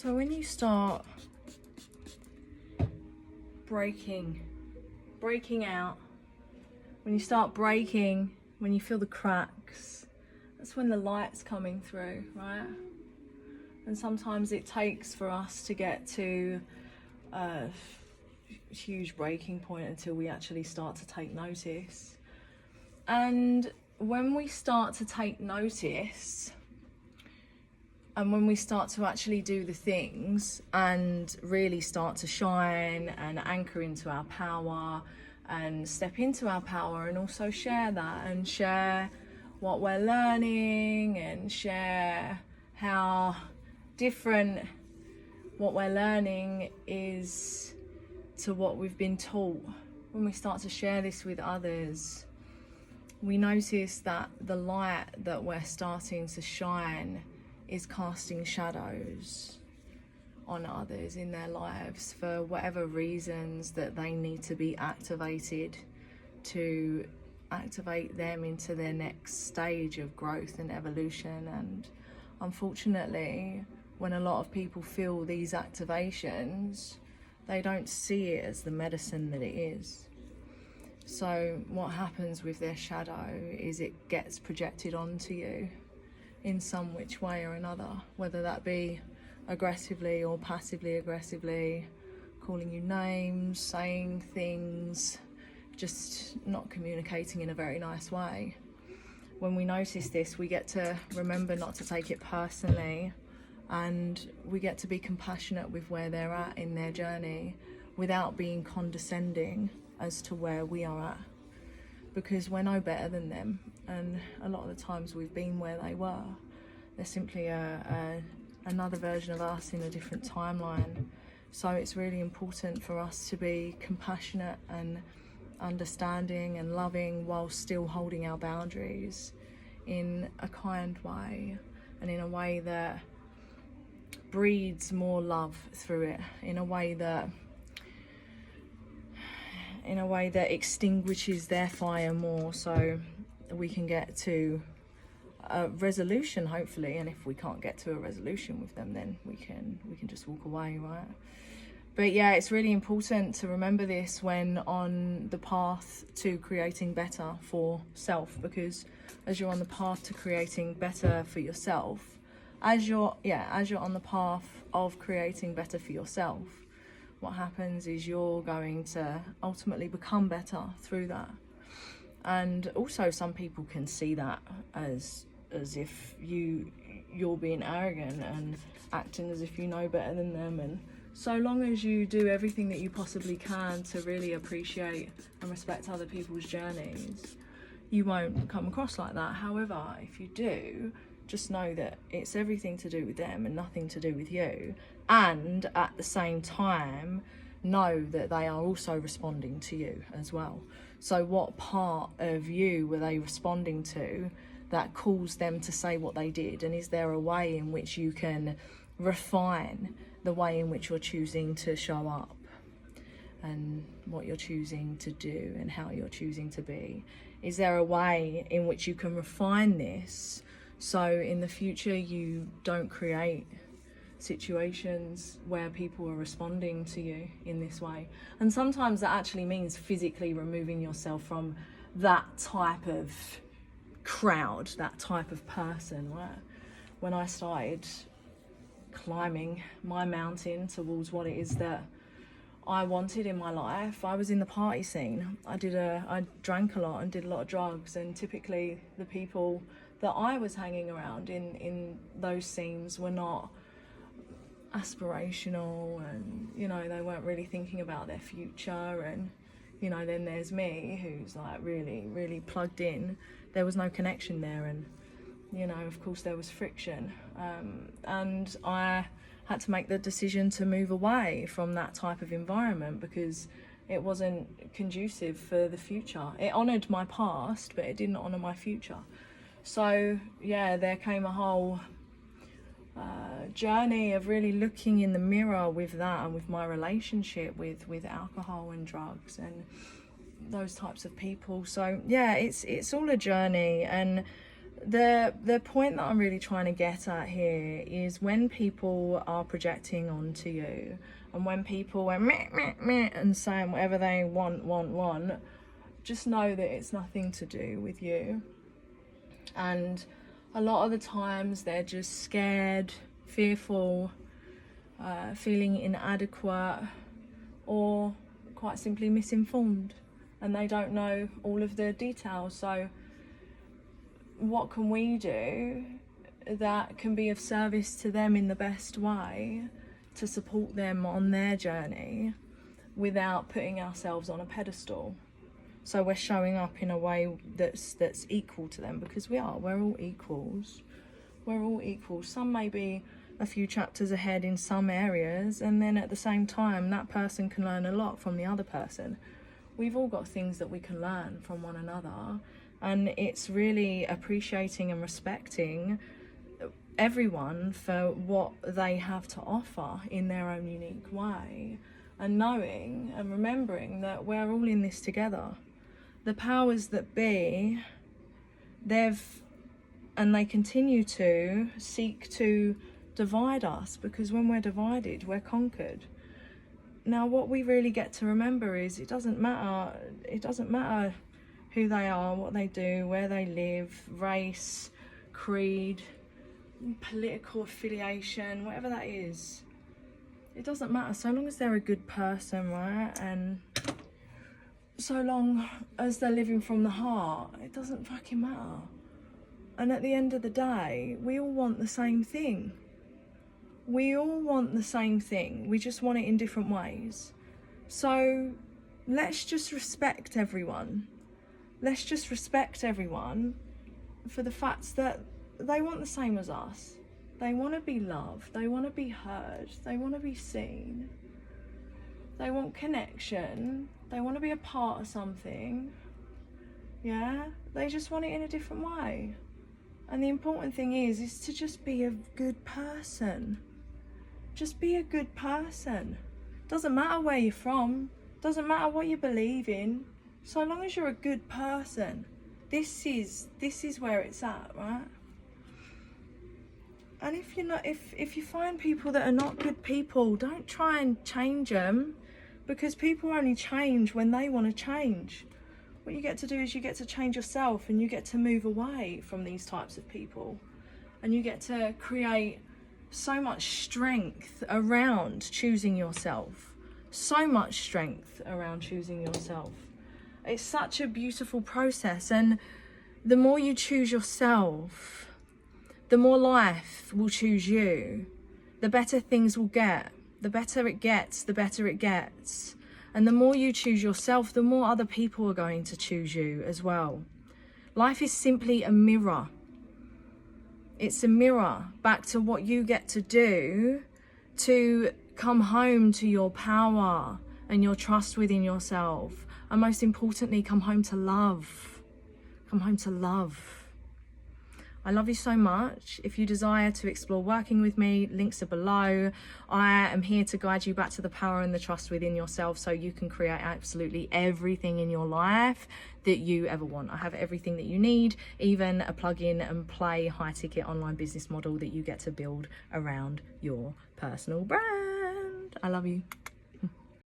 So when you start breaking out, when you start breaking, when you feel the cracks, that's when the light's coming through, right? And sometimes it takes for us to get to a huge breaking point until we actually start to take notice. And when we start to take notice, and when we start to actually do the things and really start to shine and anchor into our power and step into our power, and also share that and share what we're learning and share how different what we're learning is to what we've been taught. When we start to share this with others, we notice that the light that we're starting to shine is casting shadows on others in their lives for whatever reasons that they need to be activated to activate them into their next stage of growth and evolution. And unfortunately, when a lot of people feel these activations, they don't see it as the medicine that it is. So what happens with their shadow is it gets projected onto you in some which way or another, whether that be aggressively or passively aggressively, calling you names, saying things, just not communicating in a very nice way. When we notice this, we get to remember not to take it personally, and we get to be compassionate with where they're at in their journey without being condescending as to where we are at, because we're no better than them, and a lot of the times we've been where they were. They're simply another version of us in a different timeline. So it's really important for us to be compassionate and understanding and loving while still holding our boundaries in a kind way, and in a way that breeds more love through it, in a way that extinguishes their fire more, so we can get to a resolution, hopefully. And if we can't get to a resolution with them, then we can just walk away, right? But yeah, it's really important to remember this when on the path to creating better for self, because as you're on the path to creating better for yourself, as you're on the path of creating better for yourself, what happens is you're going to ultimately become better through that. And also some people can see that as if you're being arrogant and acting as if you know better than them. And so long as you do everything that you possibly can to really appreciate and respect other people's journeys, you won't come across like that. However, if you do, just know that it's everything to do with them and nothing to do with you. And at the same time, know that they are also responding to you as well. So what part of you were they responding to that caused them to say what they did? And is there a way in which you can refine the way in which you're choosing to show up, and what you're choosing to do, and how you're choosing to be? Is there a way in which you can refine this so in the future you don't create situations where people are responding to you in this way? And sometimes that actually means physically removing yourself from that type of crowd, that type of person. Right? When I started climbing my mountain towards what it is that I wanted in my life, I was in the party scene. I drank a lot and did a lot of drugs, and typically the people that I was hanging around in those scenes were not aspirational, and they weren't really thinking about their future. And then there's me, who's like really, really plugged in. There was no connection there, and of course there was friction, and I had to make the decision to move away from that type of environment because it wasn't conducive for the future. It honoured my past, but it didn't honour my future. So yeah, there came a whole journey of really looking in the mirror with that, and with my relationship with alcohol and drugs and those types of people. So yeah, it's all a journey, and the point that I'm really trying to get at here is when people are projecting onto you, and when people are meh, meh, meh, and saying whatever they want, just know that it's nothing to do with you. And a lot of the times they're just scared, fearful, feeling inadequate, or quite simply misinformed, and they don't know all of the details. So what can we do that can be of service to them in the best way to support them on their journey without putting ourselves on a pedestal? So we're showing up in a way that's equal to them, because we're all equals. We're all equals. Some may be a few chapters ahead in some areas, and then at the same time that person can learn a lot from the other person. We've all got things that we can learn from one another, and it's really appreciating and respecting everyone for what they have to offer in their own unique way, and knowing and remembering that we're all in this together. The powers that be, they continue to seek to divide us, because when we're divided, we're conquered. Now, what we really get to remember is it doesn't matter who they are, what they do, where they live, race, creed, political affiliation, whatever that is. It doesn't matter, so long as they're a good person, right? And so long as they're living from the heart, it doesn't fucking matter. And at the end of the day, we all want the same thing. We all want the same thing. We just want it in different ways. So let's just respect everyone. Let's just respect everyone for the fact that they want the same as us. They want to be loved. They want to be heard. They want to be seen. They want connection. They want to be a part of something. Yeah? They just want it in a different way. And the important thing is to just be a good person. Just be a good person. Doesn't matter where you're from. Doesn't matter what you believe in. So long as you're a good person. This is where it's at, right? And if you find people that are not good people, don't try and change them, because people only change when they want to change. What you get to do is you get to change yourself, and you get to move away from these types of people, and you get to create so much strength around choosing yourself. So much strength around choosing yourself. It's such a beautiful process, and the more you choose yourself, the more life will choose you. The better things will get. The better it gets, the better it gets. And the more you choose yourself, the more other people are going to choose you as well. Life is simply a mirror. It's a mirror back to what you get to do to come home to your power and your trust within yourself. And most importantly, come home to love. Come home to love. I love you so much. If you desire to explore working with me, links are below. I am here to guide you back to the power and the trust within yourself, so you can create absolutely everything in your life that you ever want. I have everything that you need, even a plug-in and play high-ticket online business model that you get to build around your personal brand. I love you.